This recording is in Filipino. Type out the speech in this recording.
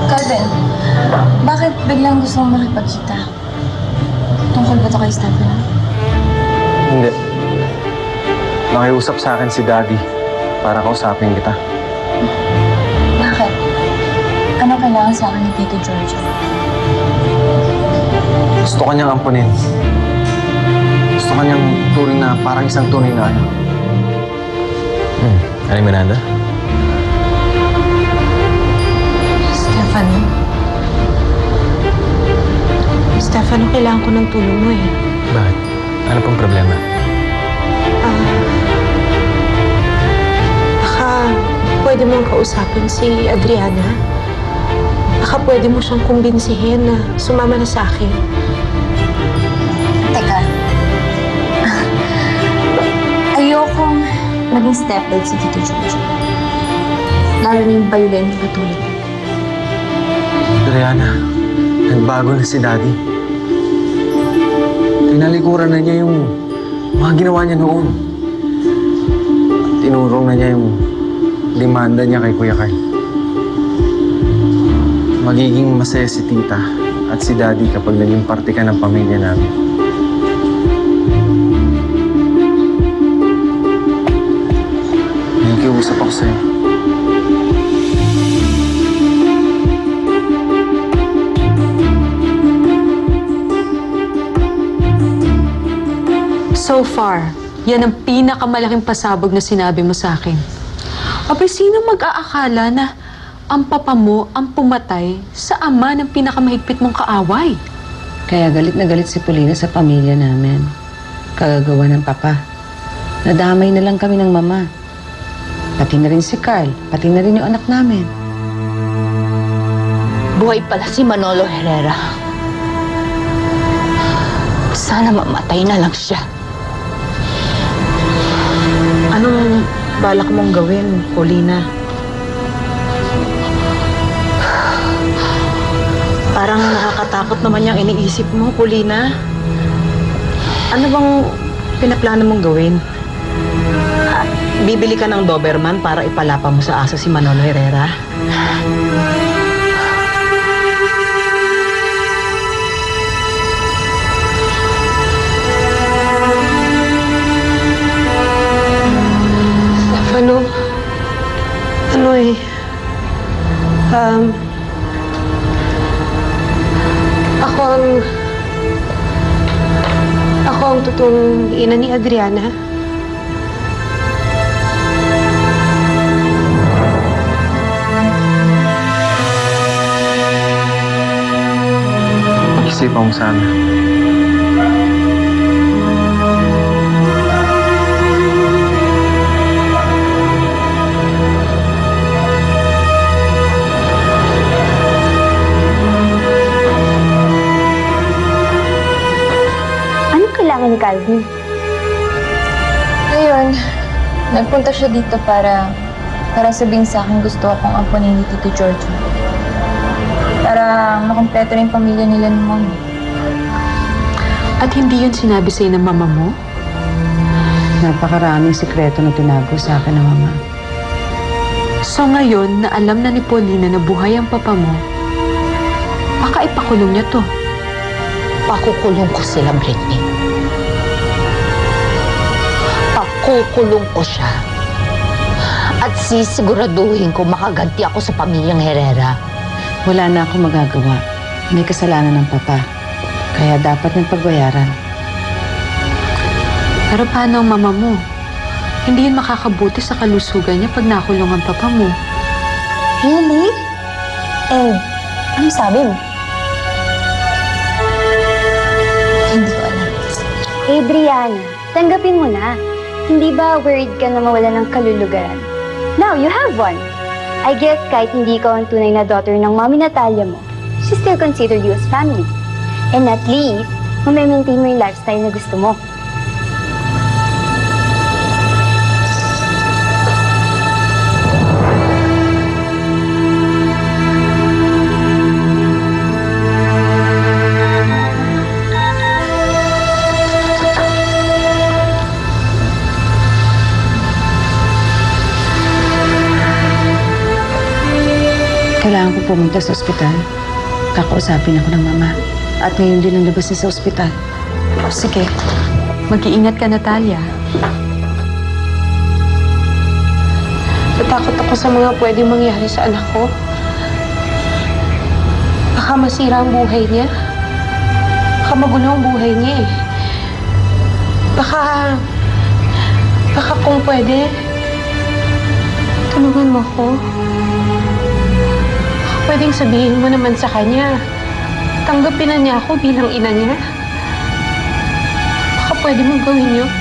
Calvin, bakit biglang gusto mong makipagkita? Tungkol ba ito kay Stephanie? Hindi. Nakiusap sa akin si Daddy para kausapin kita. Bakit? Ano kailangan sa akin ni Tito Giorgio? Gusto kanyang ampunin. Gusto kanyang turing na parang isang tunay na anak. Aling Miranda? Stephanie? Stephanie, kailangan ko ng tulong mo eh. Bakit? Ano pong problema? Baka pwede mong kausapin si Adriana. Baka pwede mo siyang kumbinsihin na sumama na sa akin. Teka. Ayokong maging stepdad si Tito Giorgio. Lalo na yung violent katulad. Adriana, nagbago na si Daddy. Tinalikuran na niya yung mga ginawa niya noon. Tinurong na niya yung demanda niya kay Kuya Carl. Magiging masaya si Tita at si Daddy kapag naging parte ka ng pamilya namin. Nakikiusap ako sa'yo. So far, yan ang pinakamalaking pasabog na sinabi mo sa akin. Abay, sino mag-aakala na ang papa mo ang pumatay sa ama ng pinakamahigpit mong kaaway? Kaya galit na galit si Paulina sa pamilya namin. Kagagawa ng papa. Nadamay na lang kami ng mama. Pati na rin si Carl. Pati na rin yung anak namin. Buhay pala si Manolo Herrera. Sana mamatay na lang siya. Anong balak mong gawin, Paulina? Parang nakakatakot naman yung iniisip mo, Paulina. Ano bang pinaplano mong gawin? Bibili ka ng Doberman para ipalapa mo sa aso si Manolo Herrera? Ano eh, ako ang totoong ina ni Adriana. Isipan mo sana. Kailangan ni Calvin. Ngayon, nagpunta siya dito para sabihin sa akin gusto akong ampunin ni Tito Giorgio. Para makumpleto rin yung pamilya nila ni Mom. At hindi yun sinabi sa'yo ng mama mo? Napakaraming sikreto na tinago sa akin ng mama. So ngayon, na alam na ni Paulina na buhay ang papa mo, baka ipakulong niya to. Pakukulong ko sila, Britney. Pakukulong ko siya. At sisiguraduhin ko makaganti ako sa pamilyang Herrera. Wala na akong magagawa. May kasalanan ng papa. Kaya dapat niyang pagbayaran. Pero paano ang mama mo? Hindi yun makakabuti sa kalusugan niya pag nakulong ang papa mo. Really? And, ano sabi mo? Hindi ko alam. Adriana, tanggapin mo na. Hindi ba worried ka na mawala ng kalulugaran? Now, you have one. I guess kahit hindi ka ang tunay na daughter ng Mommy Natalia mo, she still consider you as family. And at least, mamaintain mo yung lifestyle na gusto mo. Kailangan ko pumunta sa ospital. Kakausapin ako ng mama. At ngayon din ang labas niya sa ospital. Sige, mag-iingat ka, Natalia. Natakot ako sa mga pwedeng mangyari sa anak ko. Baka masira ang buhay niya. Baka magulo ang buhay niya eh. Baka kung pwede, tulungan mo ako. Baka pwedeng sabihin mo naman sa kanya, tanggapin na niya ako bilang ina niya. Baka pwede mong gawin yun.